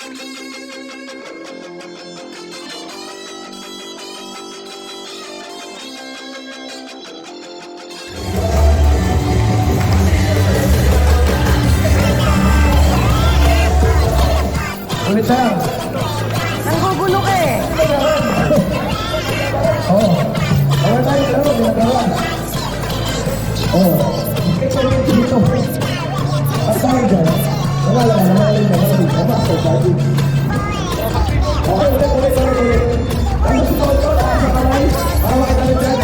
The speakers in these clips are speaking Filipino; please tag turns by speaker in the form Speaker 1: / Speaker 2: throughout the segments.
Speaker 1: Ulit na lang.
Speaker 2: Nanggugulo ka eh.
Speaker 1: Oo. Wala tayo pero ginagawa. Oo. Kasi dito. At tayo dyan. Wala lang. Wala lang. Okay, ulit. Ano si Paul ko? Sa kamay? Para makita rin dyan.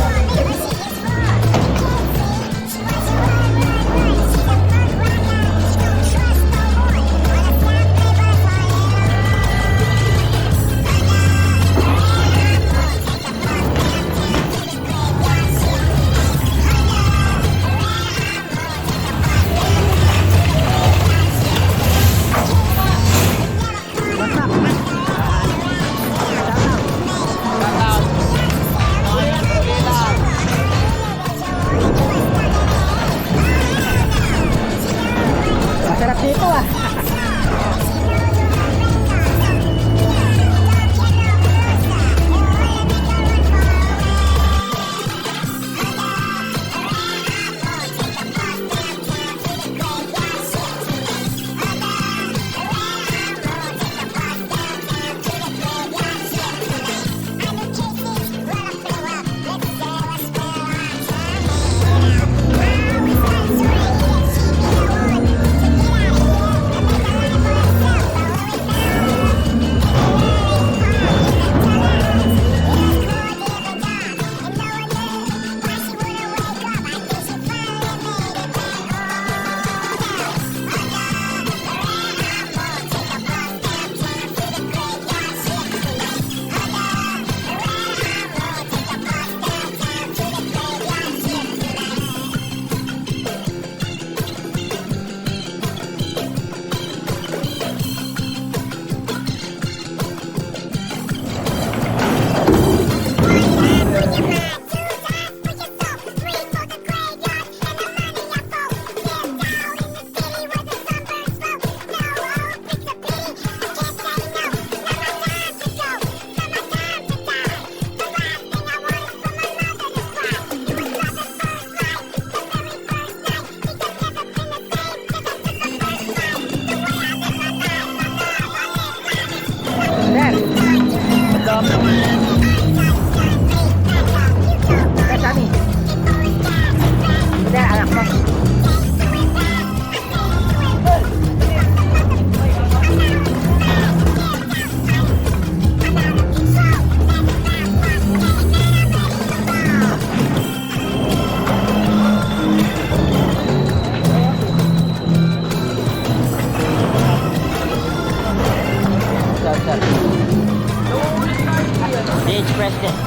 Speaker 2: Masarap dito ah.
Speaker 3: DH President.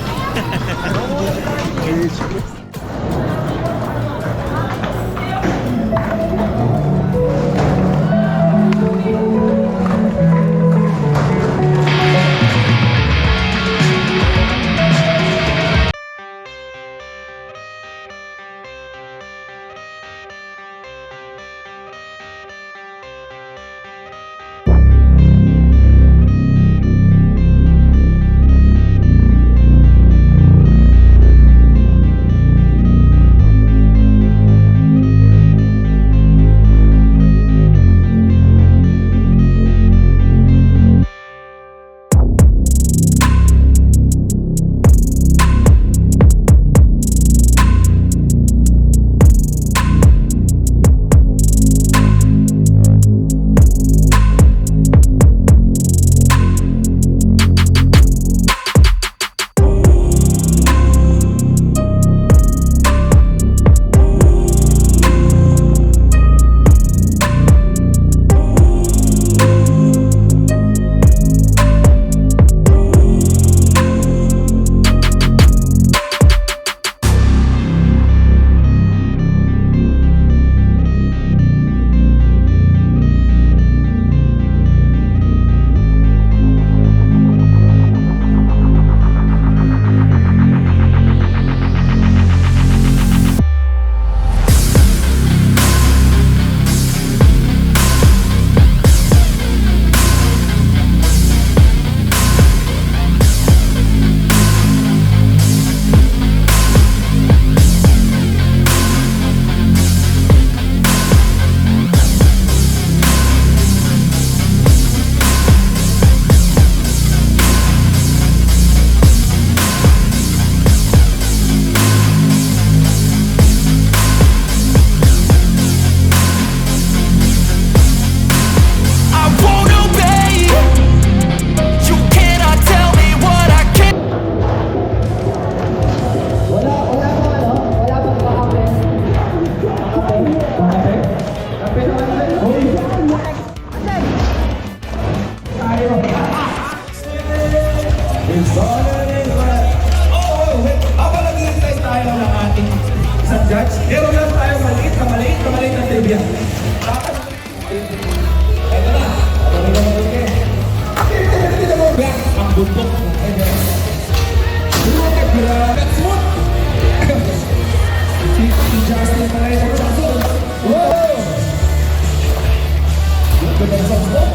Speaker 1: Okay,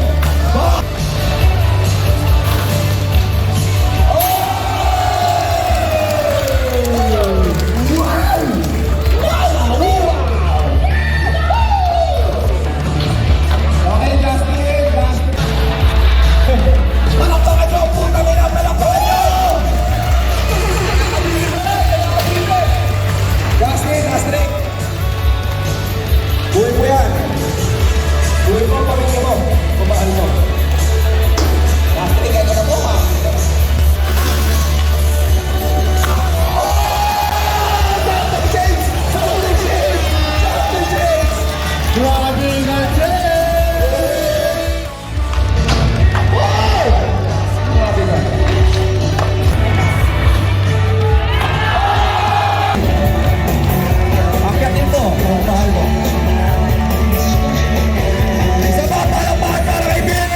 Speaker 1: Justin, Justin. Palakpakan nyo, puta mo na, palakpakan nyo! Justin, Justin. Buhay mo yan. Buhay mo, pamilya mo. Kumahal mo. Justin, kaya ka mo, ha? Grabe na Akyatin mo, kung mahal mo. Isa pa, palakpakan para kay Bill!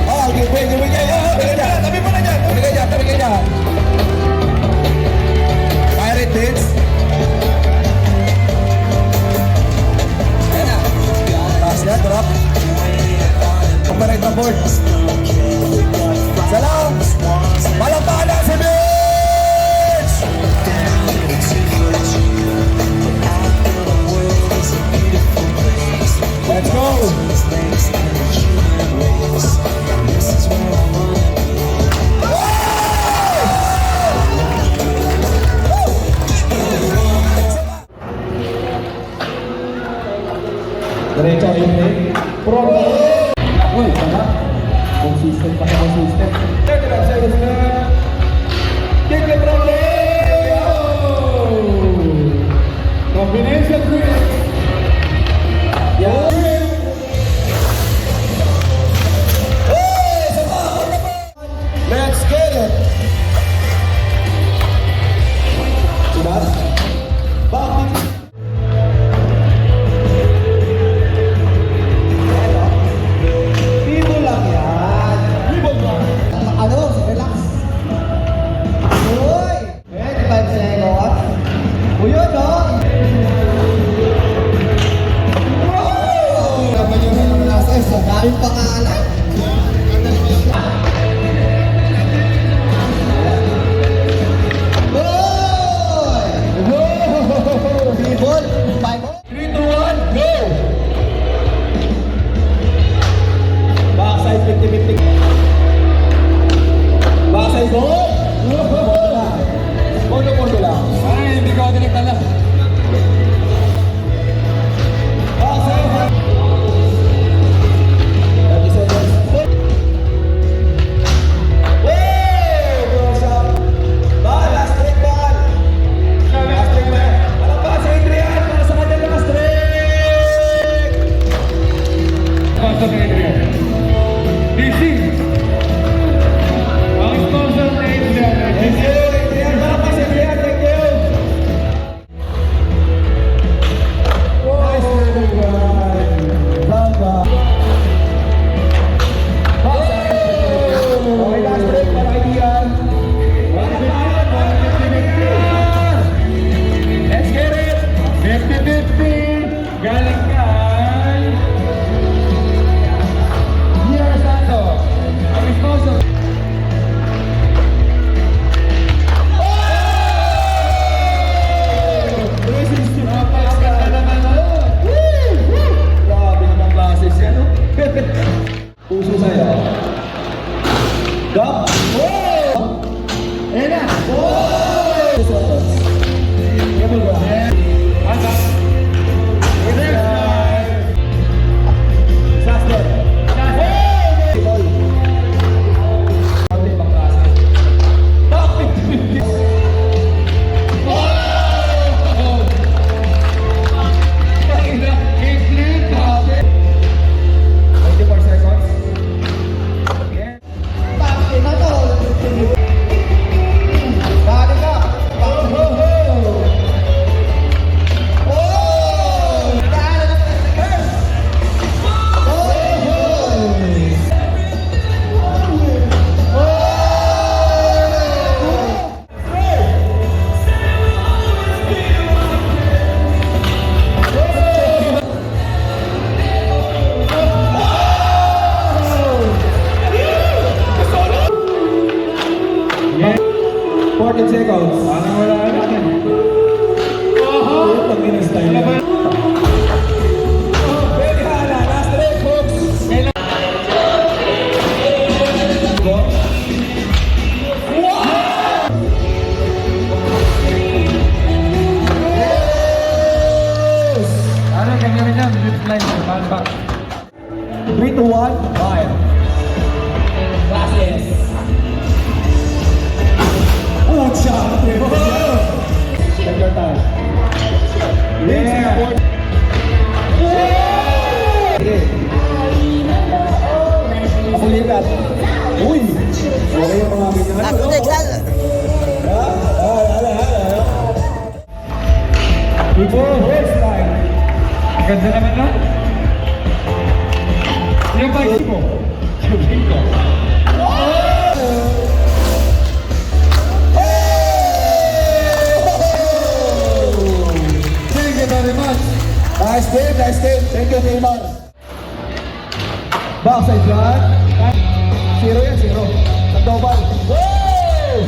Speaker 1: Ah, giveaway kayo. Tabi mo na dyan. Tabi ka dyan, tabi ka dyan. Pirate Hits. Ayan na. Taas yan, drop. Operate the board. Salam! Palakpakan na si Mitch! Let's go! Diretso yung break. Pro! Uy, tama. Consistent pa ka, consistent. Take it up, say this na. Take it from there! Combination grip. Yeah. Let's get it! Diba? Bakit? Dito lang yan. Dito lang. Ano? Relax. Uy! Eh, di ba sila yung gawa? Uy, yun, no? Wow! Dapat yung nasa isa. Dahil pangalan. People, 3, 2, 1, go! Backside 50-50. Backside go! Mondo lang. Ay, hindi ko ako tinagtala. Backside. 30 seconds. Hey! Close up. Ball, last trick ball. Last trick ball. Alam ba sa Adrian? Para sa kanya last trick!
Speaker 4: Sponsor ni Adrian. DC. Ang sponsor ni Adrian.
Speaker 1: Thank you, Adrian. Para pa sa Adrian. Thank you. Nice work, Adrian. Bravo. Okay, last trick para kay Adrian.
Speaker 4: Let's get it! 50-50! Galing kay... Gia Santo. Ang sponsor.
Speaker 1: Grabe naman klase siya, no? Puso sa'yo. Dop!
Speaker 4: Ayan na!
Speaker 1: Ganun ba?
Speaker 4: Asa?
Speaker 1: Sasdor. 10 seconds.
Speaker 4: Parang wala na.
Speaker 1: Ito, pag style
Speaker 4: Wala ba?
Speaker 1: yan. Pwede hala, last 3, folks.
Speaker 4: Ano, ganyan yan. Lip line. Paano ba?
Speaker 1: 3, 2, 1, fire. Classes. Oh, syempre. Take your time.
Speaker 4: Yeah.
Speaker 1: Ako lipat. Uy! Okay yung mga ganyan.
Speaker 2: Ako naglag.
Speaker 4: Before hairstyle. Ganda naman na. Yung bike mo. Yung ko. Thank you very much.
Speaker 1: Nice game, nice game. Thank you, Neymar. Backside flat. 0 yan, 0. Sandoval. Woo!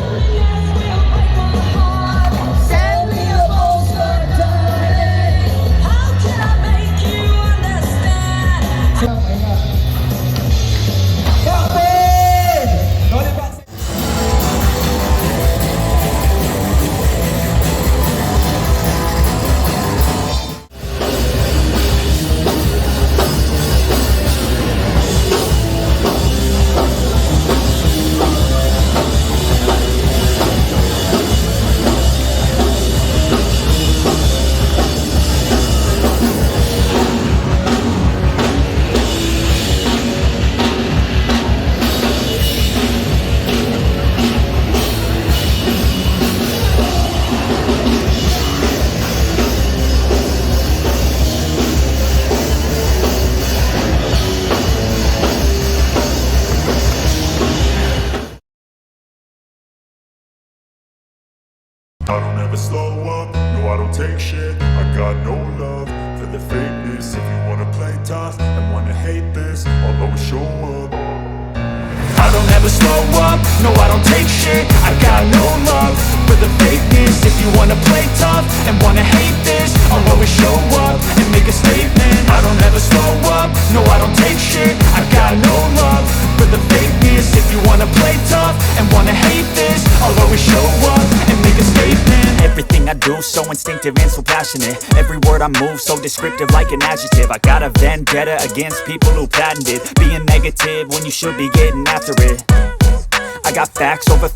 Speaker 5: Send me a postcard, darling. How can I make you understand?
Speaker 1: Backside! Noli backside.
Speaker 6: I don't ever slow up, no I don't take shit. I got no love for the fakeness. If you wanna play tough and wanna hate this, I'll always show up. I don't ever slow up, no I don't take shit. I got no love for the fakeness. If you wanna play tough and wanna hate this, I'll always show up and make a statement. I don't ever slow up, no I don't take shit. I got no love for the fakeness. If you wanna play tough and wanna hate this, I'll always show up and make a statement.
Speaker 7: Everything I do so instinctive and so passionate. Every word I move so descriptive like an adjective. I got a vendetta against people who patented being negative when you should be getting after it. I got facts over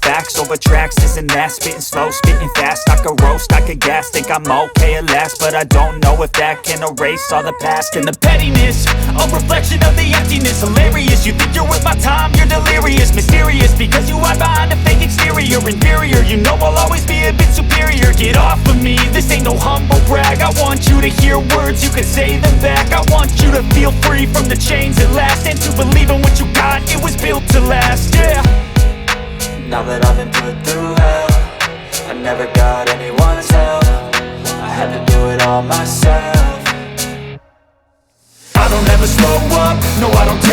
Speaker 7: tracks, this and that. Spitting slow, spitting fast. I could roast, I could gas. Think I'm okay at last, but I don't know if that can erase all the past. And the pettiness, a reflection of the emptiness. Hilarious, you think you're worth my time, you're delirious. Mysterious, because you hide behind a fake exterior. Inferior, you know I'll always be a bit superior. Get off of me, this ain't no humble brag. I want you to hear words, you can say them back. I want you to feel free from the chains at last, and to believe in what you got, it was built to last, yeah. Now that I've been put through hell, I never got anyone's help. I had to do it all myself. I don't ever slow up, no I don't